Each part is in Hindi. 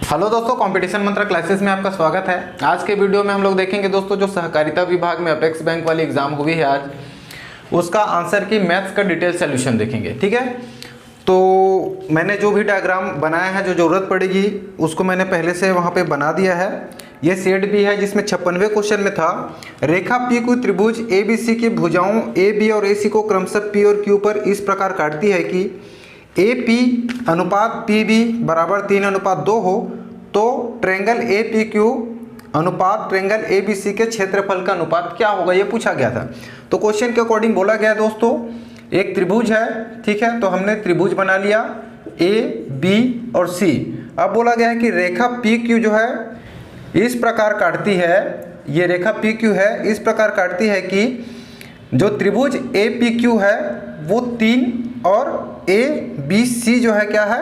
हेलो दोस्तों, कंपटीशन मंत्र क्लासेस में आपका स्वागत है। आज के वीडियो में हम लोग देखेंगे दोस्तों जो सहकारिता विभाग में अपेक्स बैंक वाली एग्जाम हुई है आज, उसका आंसर की मैथ्स का डिटेल सॉल्यूशन देखेंगे। ठीक है, तो मैंने जो भी डायग्राम बनाया है, जो ज़रूरत पड़ेगी उसको मैंने पहले से वहाँ पे बना दिया है। ये सेट भी है जिसमें 56वें क्वेश्चन में था, रेखा पी को त्रिभुज ए बी सी की भुजाओं ए बी और ए सी को क्रमशः पी और क्यू पर इस प्रकार काटती है कि ए पी अनुपात पी बी बराबर 3:2 हो तो ट्रेंगल ए पी क्यू अनुपात ट्रेंगल ए बी सी के क्षेत्रफल का अनुपात क्या होगा, ये पूछा गया था। तो क्वेश्चन के अकॉर्डिंग बोला गया दोस्तों, एक त्रिभुज है, ठीक है, तो हमने त्रिभुज बना लिया ए बी और सी। अब बोला गया है कि रेखा पी क्यू जो है इस प्रकार काटती है, ये रेखा पी क्यू है इस प्रकार काटती है कि जो त्रिभुज ए पी क्यू है वो 3 और ए बी सी जो है क्या है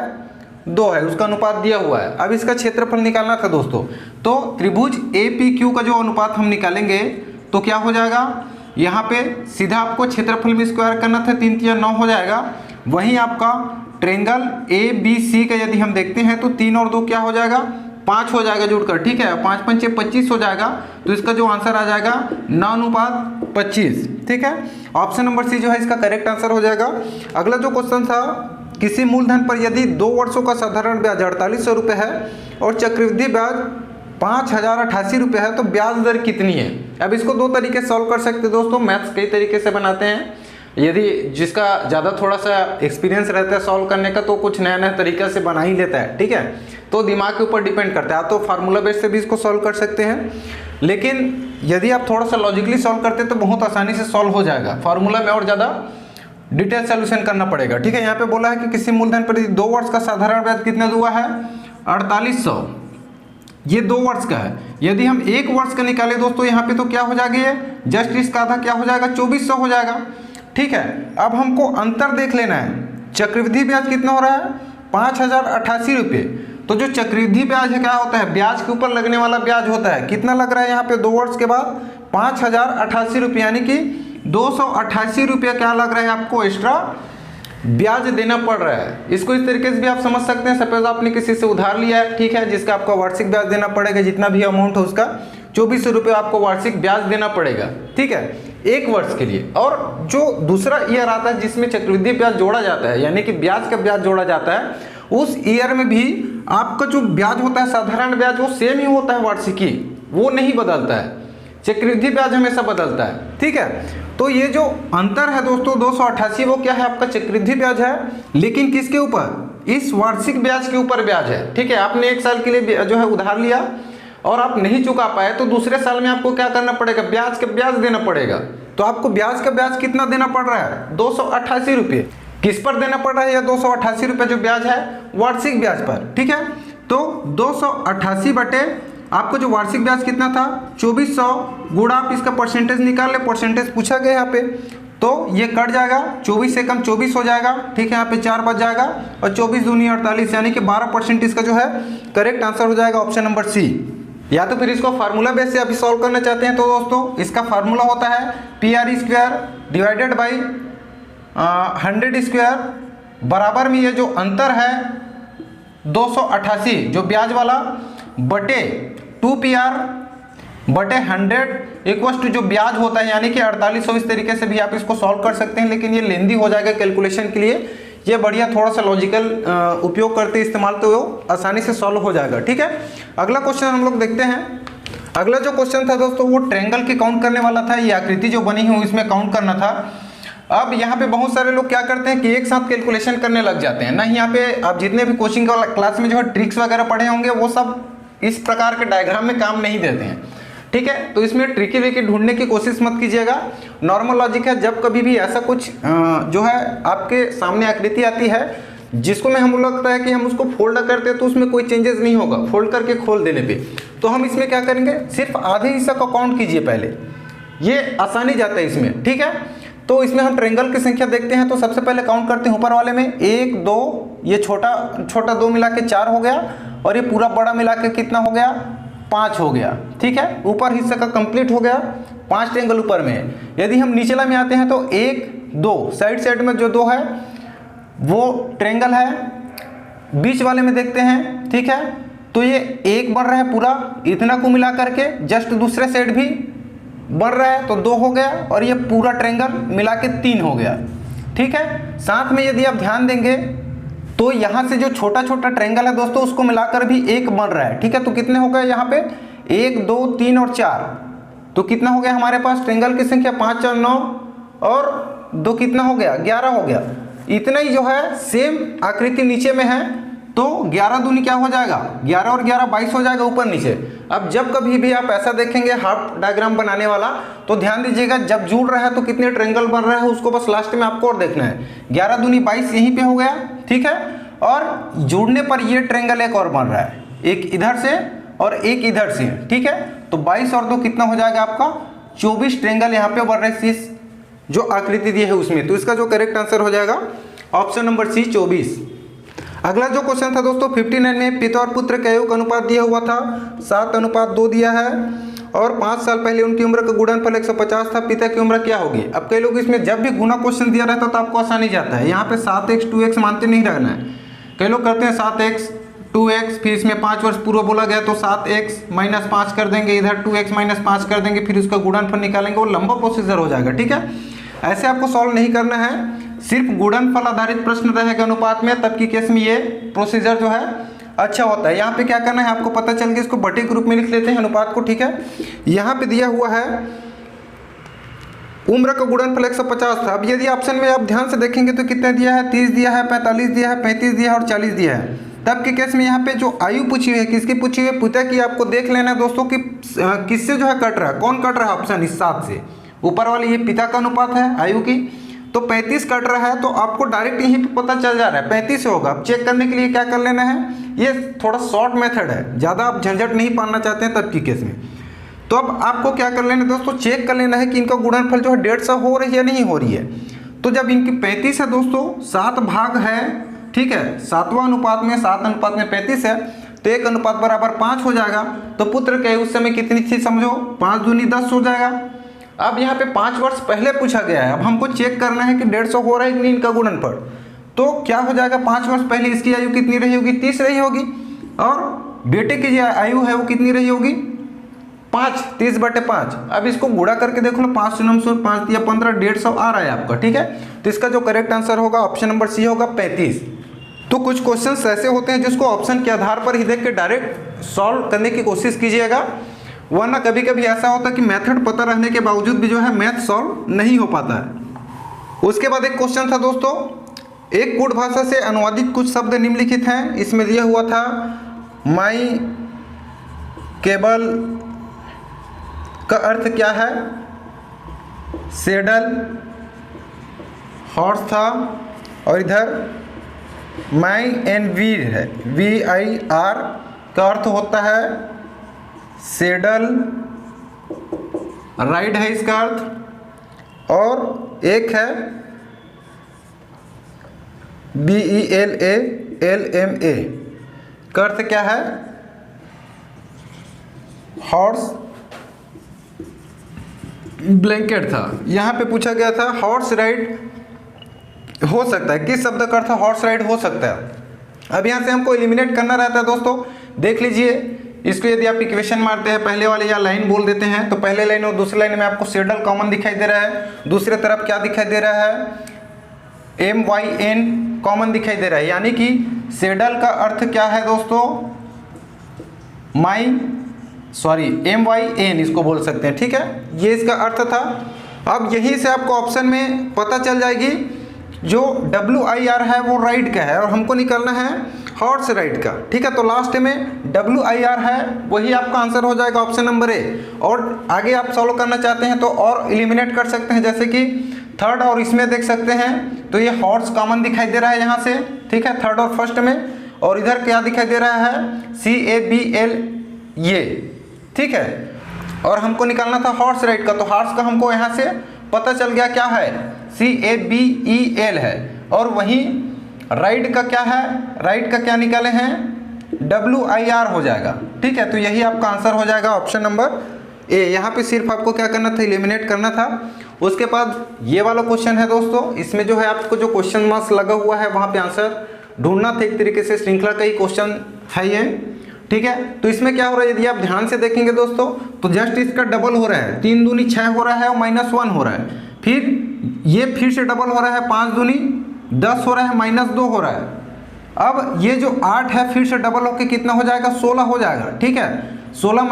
2 है, उसका अनुपात दिया हुआ है। अब इसका क्षेत्रफल निकालना था दोस्तों, तो त्रिभुज ए पी क्यू का जो अनुपात हम निकालेंगे तो क्या हो जाएगा, यहाँ पे सीधा आपको क्षेत्रफल में स्क्वायर करना था, 3 3 9 हो जाएगा। वहीं आपका ट्रेंगल ए बी सी का यदि हम देखते हैं तो 3 और 2 क्या हो जाएगा, 5 हो जाएगा जुड़कर। ठीक है, 5 5 6 25 हो जाएगा, तो इसका जो आंसर आ जाएगा 9:25। ठीक है, ऑप्शन नंबर सी जो है इसका करेक्ट आंसर हो जाएगा। अगला जो क्वेश्चन था, किसी मूलधन पर यदि 2 वर्षों का साधारण ब्याज 4800 रुपये है और चक्रवृद्धि ब्याज 5088 रुपये है तो ब्याज दर कितनी है। अब इसको 2 तरीके से सॉल्व कर सकते हैं दोस्तों, मैथ्स कई तरीके से बनाते हैं। यदि जिसका ज़्यादा थोड़ा सा एक्सपीरियंस रहता है सॉल्व करने का तो कुछ नया नया तरीका से बना ही लेता है। ठीक है, तो दिमाग के ऊपर डिपेंड करता है। आप तो फार्मूला बेस से भी इसको सॉल्व कर सकते हैं, लेकिन यदि आप थोड़ा सा लॉजिकली सॉल्व करते हैं तो बहुत आसानी से सॉल्व हो जाएगा। फार्मूला में और ज़्यादा डिटेल सॉल्यूशन करना पड़ेगा। ठीक है, यहाँ पे बोला है कि किसी मूलधन पर 2 वर्ष का साधारण ब्याज कितना हुआ है 4800, ये 2 वर्ष का है। यदि हम 1 वर्ष का निकाले दोस्तों यहाँ पे तो क्या हो जाएगा, ये जस्ट इसका आधा क्या हो जाएगा 2400 हो जाएगा। ठीक है, अब हमको अंतर देख लेना है, चक्रवृद्धि ब्याज कितना हो रहा है 5088 रुपये। तो जो चक्रवृद्धि ब्याज है क्या होता है, ब्याज के ऊपर लगने वाला ब्याज होता है, कितना लग रहा है यहाँ पे 2 वर्ष के बाद 5088 रुपये, यानी कि 288 रुपया क्या लग रहा है आपको एक्स्ट्रा ब्याज देना पड़ रहा है। इसको इस तरीके से भी आप समझ सकते हैं, सपोज आपने किसी से उधार लिया है, ठीक है, जिसका आपका वार्षिक ब्याज देना पड़ेगा, जितना भी अमाउंट है उसका 2400 रुपये आपको वार्षिक ब्याज देना पड़ेगा। ठीक है, 1 वर्ष के लिए। और जो दूसरा ईयर आता है जिसमें चक्रवृद्धि ब्याज जोड़ा जाता है, यानी कि ब्याज का ब्याज जोड़ा जाता है, उस ईयर में भी आपका जो ब्याज होता है साधारण ब्याज वो सेम ही होता है, वार्षिकी वो नहीं बदलता है, चक्रवृद्धि ब्याज हमेशा बदलता है। ठीक है, तो ये जो अंतर है दोस्तों 288 वो क्या है आपका चक्रवृद्धि ब्याज है, लेकिन किसके ऊपर, इस वार्षिक ब्याज के ऊपर ब्याज है। ठीक है, आपने 1 साल के लिए जो है उधार लिया और आप नहीं चुका पाए तो दूसरे साल में आपको क्या करना पड़ेगा, ब्याज का ब्याज देना पड़ेगा। तो आपको ब्याज का ब्याज कितना देना पड़ रहा है 288 रुपये। किस पर देना पड़ रहा है, यह 288 रुपये जो ब्याज है वार्षिक ब्याज पर। ठीक है, तो 288 बटे आपको जो वार्षिक ब्याज कितना था 2400 गुणा आप इसका परसेंटेज निकाल ले, परसेंटेज पूछा गया यहाँ पे, तो ये कट जाएगा, 24 से कम 24 हो जाएगा। ठीक है, यहाँ पे 4 बच जाएगा और 24 दूनी 48, यानी कि 12% इसका जो है करेक्ट आंसर हो जाएगा ऑप्शन नंबर सी। या तो फिर इसको फार्मूला बेस से अभी सॉल्व करना चाहते हैं तो दोस्तों इसका फार्मूला होता है PR² डिवाइडेड बाई 100 स्क्वायर बराबर में ये जो अंतर है 288 जो ब्याज वाला बटे 2PR बटे 100 इक्वल्स टू जो ब्याज होता है यानी कि 4800। इस तरीके से भी आप इसको सॉल्व कर सकते हैं, लेकिन ये लेंदी हो जाएगा कैलकुलेशन के लिए। ये बढ़िया थोड़ा सा लॉजिकल उपयोग करते इस्तेमाल तो आसानी से सॉल्व हो जाएगा। ठीक है, अगला क्वेश्चन हम लोग देखते हैं। अगला जो क्वेश्चन था दोस्तों वो ट्रायंगल के काउंट करने वाला था, ये आकृति जो बनी है इसमें काउंट करना था। अब यहाँ पे बहुत सारे लोग क्या करते हैं कि एक साथ कैलकुलेशन करने लग जाते हैं ना। यहाँ पे आप जितने भी कोचिंग क्लास में जो है ट्रिक्स वगैरह पढ़े होंगे वो सब इस प्रकार के डायग्राम में काम नहीं देते हैं। ठीक है, तो इसमें ट्रिकी विकी ढूंढने की कोशिश मत कीजिएगा। नॉर्मल लॉजिक है, जब कभी भी ऐसा कुछ जो है आपके सामने आकृति आती है जिसको में हम लगता है कि हम उसको फोल्ड करते हैं तो उसमें कोई चेंजेस नहीं होगा, फोल्ड करके खोल देने पे, तो हम इसमें क्या करेंगे, सिर्फ आधे हिस्सा को काउंट कीजिए पहले, ये आसानी जाता है इसमें। ठीक है, तो इसमें हम ट्रायंगल की संख्या देखते हैं तो सबसे पहले काउंट करते हैं ऊपर वाले में 1 2, ये छोटा छोटा 2 मिला के 4 हो गया और ये पूरा बड़ा मिला के कितना हो गया 5 हो गया। ठीक है, ऊपर हिस्सा का कंप्लीट हो गया, 5 ट्रायंगल ऊपर में है। यदि हम नीचला में आते हैं तो 1 2 साइड में जो 2 है वो ट्रायंगल है, बीच वाले में देखते हैं। ठीक है, तो ये एक बन रहा है पूरा, इतना को मिला करके जस्ट दूसरे साइड भी बन रहा है तो 2 हो गया, और ये पूरा ट्रायंगल मिला के 3 हो गया। ठीक है, साथ में यदि आप ध्यान देंगे तो यहाँ से जो छोटा छोटा ट्रायंगल है दोस्तों उसको मिलाकर भी 1 बन रहा है। ठीक है, तो कितने हो गए यहाँ पे 1 2 3 और 4, तो कितना हो गया हमारे पास ट्रायंगल की संख्या 5 और 9 और 2 कितना हो गया 11 हो गया। इतना ही जो है सेम आकृति नीचे में है, तो 11 दूनी क्या हो जाएगा 11 और 11 22 हो जाएगा ऊपर नीचे। अब जब कभी भी आप ऐसा देखेंगे हाफ डायग्राम बनाने वाला, तो ध्यान दीजिएगा जब जुड़ रहा है तो कितने ट्रायंगल बन रहा है उसको बस लास्ट में आपको और देखना है। 11 दूनी 22 यहीं पे हो गया। ठीक है, और जुड़ने पर ये ट्रायंगल एक और बन रहा है, एक इधर से और एक इधर से। ठीक है, तो 22 और 2 कितना हो जाएगा आपका 24 ट्रायंगल यहाँ पे बन रहे हैं इस जो आकृति दी है उसमें। तो इसका जो करेक्ट आंसर हो जाएगा ऑप्शन नंबर सी 24। अगला जो क्वेश्चन था दोस्तों 59 में पिता और पुत्र का आयु का अनुपात दिया हुआ था 7:2 दिया है, और 5 साल पहले उनकी उम्र का गुणनफल 150 था, पिता की उम्र क्या होगी। अब कई लोग इसमें जब भी गुना क्वेश्चन दिया रहता तो आपको आसानी जाता है, यहाँ पे 7x 2x मानते नहीं रहना है। कई लोग करते हैं 7x 2x, फिर इसमें 5 वर्ष पूर्व बोला गया तो 7x - 5 कर देंगे, इधर 2x - 5 कर देंगे, फिर उसका गुणनफल निकालेंगे, वो लंबा प्रोसीजर हो जाएगा। ठीक है, ऐसे आपको सॉल्व नहीं करना है, सिर्फ गुणनफल आधारित प्रश्न रहेगा अनुपात में, तब की केस में ये प्रोसीजर जो है अच्छा होता है। यहाँ पे क्या करना है आपको पता चल गया, इसको बटे के रूप में लिख लेते हैं अनुपात को। ठीक है, यहाँ पे दिया हुआ है उम्र का गुणनफल 150 था। अब यदि ऑप्शन में आप ध्यान से देखेंगे तो कितना दिया है 30 दिया है, 45 दिया है, 35 दिया है और 40 दिया है। तब के केस में यहाँ पे जो आयु पूछी हुई है किसकी पूछी हुई है, पिता की। आपको देख लेना है दोस्तों कि किससे जो है कट रहा है, कौन कट रहा है ऑप्शन इस 7 से। ऊपर वाली ये पिता का अनुपात है आयु की, तो 35 कट रहा है, तो आपको डायरेक्ट यहीं पे पता चल जा रहा है 35 से होगा। अब चेक करने के लिए क्या कर लेना है, ये थोड़ा शॉर्ट मेथड है, ज़्यादा आप झंझट नहीं पालना चाहते हैं तब की केस में। तो अब आपको क्या कर लेना है दोस्तों, चेक कर लेना है कि इनका गुणनफल जो है 150 हो रही है या नहीं हो रही है। तो जब इनकी 35 है दोस्तों, 7 भाग है, ठीक है, 7वां अनुपात में 7:35 है, तो 1:5 हो जाएगा। तो पुत्र के उस समय कितनी थी समझो, 5 दूनी 10 हो जाएगा। अब यहाँ पे 5 वर्ष पहले पूछा गया है, अब हमको चेक करना है कि 150 हो रहा है कि नहीं इनका गुणनफल। तो क्या हो जाएगा, 5 वर्ष पहले इसकी आयु कितनी रही होगी 30 रही होगी, और बेटे की जो आयु है वो कितनी रही होगी 5, 30/5। अब इसको गुणा करके देखो ना, 5 9 5 दिया 15, 150 आ रहा है आपका। ठीक है, तो इसका जो करेक्ट आंसर होगा ऑप्शन नंबर सी होगा 35। तो कुछ क्वेश्चंस ऐसे होते हैं जिसको ऑप्शन के आधार पर ही देख के डायरेक्ट सॉल्व करने की कोशिश कीजिएगा, वरना कभी कभी ऐसा होता है कि मेथड पता रहने के बावजूद भी जो है मैथ सॉल्व नहीं हो पाता है। उसके बाद एक क्वेश्चन था दोस्तों, एक कूट भाषा से अनुवादित कुछ शब्द निम्नलिखित हैं। इसमें दिया हुआ था माई केबल का अर्थ क्या है, सेडल हॉर्स था, और इधर माई एंड वीर है, VIR का अर्थ होता है सेडल राइड है इसका अर्थ, और एक है BELALMA का अर्थ क्या है हॉर्स ब्लैंकेट था। यहाँ पे पूछा गया था हॉर्स राइड हो सकता है, किस शब्द का अर्थ हॉर्स राइड हो सकता है। अब यहाँ से हमको एलिमिनेट करना रहता है दोस्तों, देख लीजिए इसको। यदि आप इक्वेशन मारते हैं पहले वाले या लाइन बोल देते हैं, तो पहले लाइन और दूसरी लाइन में आपको सेडल कॉमन दिखाई दे रहा है, दूसरी तरफ क्या दिखाई दे रहा है MYN कॉमन दिखाई दे रहा है, यानी कि सेडल का अर्थ क्या है दोस्तों MYN इसको बोल सकते हैं। ठीक है, ये इसका अर्थ था। अब यहीं से आपको ऑप्शन में पता चल जाएगी जो WIR है वो राइड का है, और हमको निकलना है हॉर्स राइड का। ठीक है, तो लास्ट में WIR है, वही आपका आंसर हो जाएगा ऑप्शन नंबर ए। और आगे आप सॉल्व करना चाहते हैं तो और एलिमिनेट कर सकते हैं, जैसे कि थर्ड और इसमें देख सकते हैं, तो ये हॉर्स कॉमन दिखाई दे रहा है यहाँ से। ठीक है, थर्ड और फर्स्ट में, और इधर क्या दिखाई दे रहा है CABL ये। ठीक है, और हमको निकालना था हॉर्स राइड का, तो हॉर्स का हमको यहाँ से पता चल गया क्या है CABEL है, और वहीं राइड का क्या है, राइड का क्या निकाले हैं WIR हो जाएगा। ठीक है, तो यही आपका आंसर हो जाएगा ऑप्शन नंबर ए। यहाँ पे सिर्फ आपको क्या करना था, एलिमिनेट करना था। उसके बाद ये वाला क्वेश्चन है दोस्तों, इसमें जो है आपको जो क्वेश्चन मार्क्स लगा हुआ है वहाँ पे आंसर ढूंढना था। एक तरीके से श्रृंखला का ही क्वेश्चन है ये। ठीक है। तो इसमें क्या हो रहा है, यदि आप ध्यान से देखेंगे दोस्तों तो जस्ट इसका डबल हो रहा है, 3 दूनी 6 हो रहा है और -1 हो रहा है। फिर ये फिर से डबल हो रहा है, 5 दूनी 10 हो रहा है, -2 हो रहा है। अब ये जो 8 है फिर से डबल होकर कितना हो जाएगा, 16 हो जाएगा। ठीक है, 16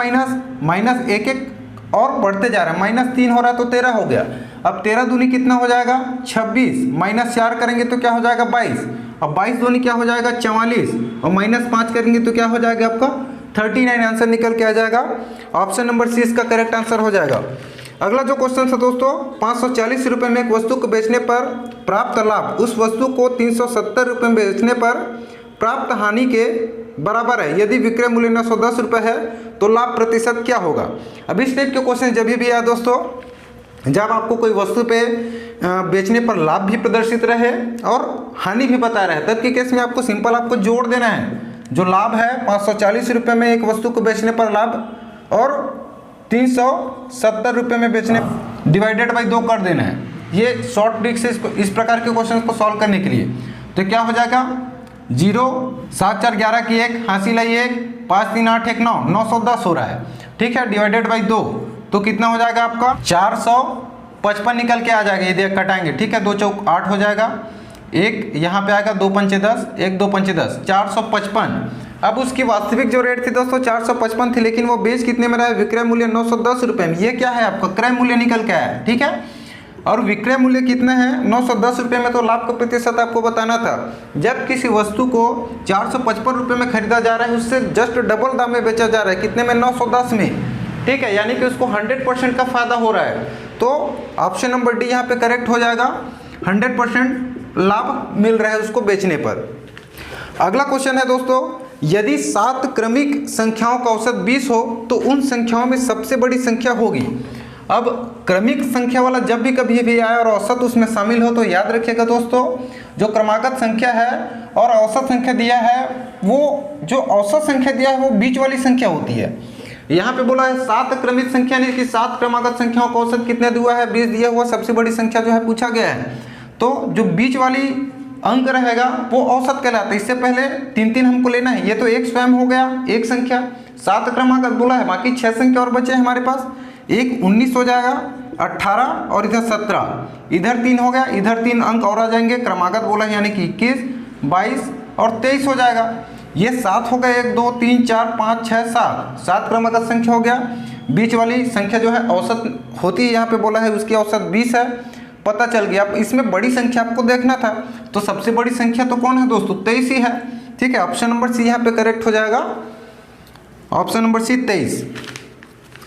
माइनस 1 और बढ़ते जा रहा है, -3 हो रहा है तो 13 हो गया। अब 13 दूनी कितना हो जाएगा, 26, -4 करेंगे तो क्या हो जाएगा, 22। अब 22 दूनी क्या हो जाएगा, 44, और -5 करेंगे तो क्या हो जाएगा आपका 39। आंसर निकल के आ जाएगा। ऑप्शन नंबर सी इसका करेक्ट आंसर हो जाएगा। अगला जो क्वेश्चन है दोस्तों, 540 रुपये में एक वस्तु को बेचने पर प्राप्त लाभ उस वस्तु को 370 रुपये में बेचने पर प्राप्त हानि के बराबर है। यदि विक्रय मूल्य 910 रुपये है तो लाभ प्रतिशत क्या होगा। अब इस टाइप के क्वेश्चन जब भी आए दोस्तों, जब आपको कोई वस्तु पे बेचने पर लाभ भी प्रदर्शित रहे और हानि भी बता रहे, तब के केस में आपको सिंपल आपको जोड़ देना है। जो लाभ है 540 रुपये में एक वस्तु को बेचने पर लाभ और 370 रुपये में बेचने डिवाइडेड बाई 2 कर देना है। ये शॉर्ट ट्रिक से इस प्रकार के क्वेश्चन को सॉल्व करने के लिए तो क्या हो जाएगा, 0 7 4 11 की 1 हासिल है 1, 5 3 8 1 9 910 हो रहा है। ठीक है, डिवाइडेड बाई 2 तो कितना हो जाएगा आपका 455 निकल के आ जाएगा। ये कटाएंगे, ठीक है, 2 चौक 8 हो जाएगा, 1 यहाँ पे आएगा, 2 पंचे 10, 1 2 पंचे 10, 455। अब उसकी वास्तविक जो रेट थी दोस्तों 455 थी, लेकिन वो बेच कितने में रहा है, विक्रय मूल्य 910 रुपये में। ये क्या है आपका क्रय मूल्य निकल के आया है। ठीक है, और विक्रय मूल्य कितना है 910 रुपये में, तो लाभ का प्रतिशत आपको बताना था। जब किसी वस्तु को 455 रुपये में खरीदा जा रहा है, उससे जस्ट डबल दाम में बेचा जा रहा है, कितने में, 910 में। ठीक है, यानी कि उसको 100% का फायदा हो रहा है। तो ऑप्शन नंबर डी यहाँ पे करेक्ट हो जाएगा, 100% लाभ मिल रहा है उसको बेचने पर। अगला क्वेश्चन है दोस्तों, यदि 7 क्रमिक संख्याओं का औसत 20 हो तो उन संख्याओं में सबसे बड़ी संख्या होगी। अब क्रमिक संख्या वाला जब भी कभी भी आए और औसत उसमें शामिल हो तो याद रखिएगा दोस्तों, जो क्रमागत संख्या है और औसत संख्या दिया है, वो जो औसत संख्या दिया है वो बीच वाली संख्या होती है। यहाँ पे बोला है 7 क्रमिक संख्या, नहीं कि 7 क्रमागत संख्याओं का औसत कितने दिया है, 20 दिया हुआ, सबसे बड़ी संख्या जो है पूछा गया है। तो जो बीच वाली अंक रहेगा वो औसत कहलाता है। इससे पहले 3 हमको लेना है, ये तो एक स्वयं हो गया, एक संख्या, 7 क्रमागत बोला है, बाकी 6 संख्या और बचे हैं हमारे पास। एक 19 हो जाएगा, 18 और इधर 17, इधर 3 हो गया, इधर 3 अंक और आ जाएंगे, क्रमागत बोला है, यानी कि 21, 22 और 23 हो जाएगा। ये 7 हो गए, 1 2 3 4 5 6 7 क्रमागत संख्या हो गया। बीच वाली संख्या जो है औसत होती है, यहाँ पे बोला है उसकी औसत 20 है, पता चल गया। अब इसमें बड़ी संख्या आपको देखना था, तो सबसे बड़ी संख्या तो कौन है दोस्तों, 23 ही है। ठीक है, ऑप्शन नंबर सी यहाँ पे करेक्ट हो जाएगा, ऑप्शन नंबर सी 23।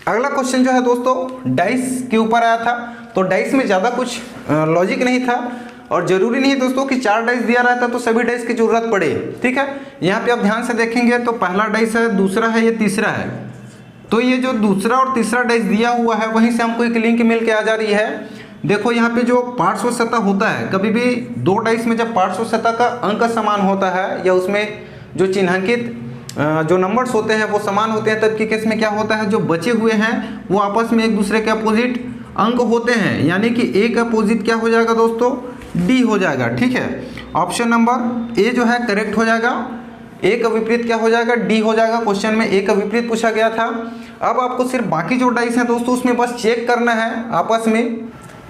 अगला क्वेश्चन जो है दोस्तों डाइस के ऊपर आया था, तो डाइस में ज़्यादा कुछ लॉजिक नहीं था और ज़रूरी नहीं है दोस्तों कि 4 डाइस दिया रहता तो सभी डाइस की जरूरत पड़े। ठीक है, यहाँ पे आप ध्यान से देखेंगे तो पहला डाइस है, दूसरा है, ये तीसरा है। तो ये जो दूसरा और तीसरा डाइस दिया हुआ है वहीं से हमको एक लिंक मिल के आ जा रही है। देखो यहाँ पे जो पार्श्व सतह होता है, कभी भी 2 डाइस में जब पार्श्व सतह का अंक समान होता है या उसमें जो चिन्हांकित जो नंबर्स होते हैं वो समान होते हैं, तब के केस में क्या होता है, जो बचे हुए हैं वो आपस में एक दूसरे के अपोजिट अंक होते हैं, यानी कि ए का अपोजिट क्या हो जाएगा दोस्तों, डी हो जाएगा। ठीक है, ऑप्शन नंबर ए जो है करेक्ट हो जाएगा। ए का विपरीत क्या हो जाएगा, डी हो जाएगा। क्वेश्चन में ए का विपरीत पूछा गया था। अब आपको सिर्फ बाकी जो डाइस हैं दोस्तों उसमें बस चेक करना है आपस में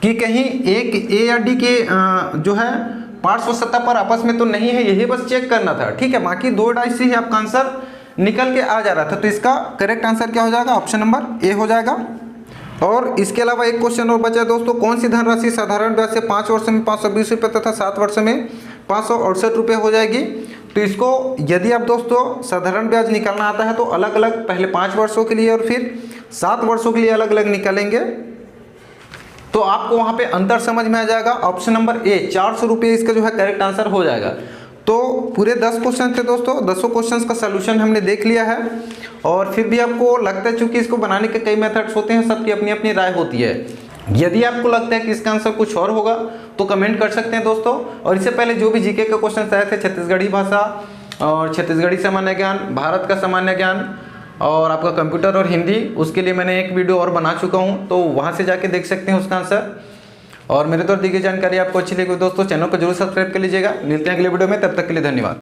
कि कहीं एक ए या डी के जो है पार्श्व सतह पर आपस में तो नहीं है, यही बस चेक करना था। ठीक है, बाकी 2 डाइस से ही आपका आंसर निकल के आ जा रहा था, तो इसका करेक्ट आंसर क्या हो जाएगा, ऑप्शन नंबर ए हो जाएगा। और इसके अलावा एक क्वेश्चन और बचा है दोस्तों, कौन सी धनराशि साधारण ब्याज से 5 वर्ष में 520 रुपये तथा 7 वर्ष में 568 रुपये हो जाएगी। तो इसको यदि आप दोस्तों साधारण ब्याज निकालना आता है तो अलग अलग पहले 5 वर्षों के लिए और फिर 7 वर्षों के लिए अलग अलग निकालेंगे, तो आपको वहाँ पे अंतर समझ में आ जाएगा। ऑप्शन नंबर ए 400 रुपये इसका जो है करेक्ट आंसर हो जाएगा। तो पूरे 10 क्वेश्चन थे दोस्तों, 10 क्वेश्चंस का सलूशन हमने देख लिया है। और फिर भी आपको लगता है चूंकि इसको बनाने के कई मेथड्स होते हैं, सबकी अपनी अपनी राय होती है। यदि आपको लगता है कि इसका आंसर कुछ और होगा तो कमेंट कर सकते हैं दोस्तों। और इससे पहले जो भी जीके के क्वेश्चन आए थे, छत्तीसगढ़ी भाषा और छत्तीसगढ़ी सामान्य ज्ञान, भारत का सामान्य ज्ञान और आपका कंप्यूटर और हिंदी, उसके लिए मैंने एक वीडियो और बना चुका हूं, तो वहां से जाके देख सकते हैं उसका आंसर। और मेरे द्वारा दी गई जानकारी आपको अच्छी लगी दोस्तों, चैनल को जरूर सब्सक्राइब कर लीजिएगा। मिलते हैं अगले वीडियो में, तब तक के लिए धन्यवाद।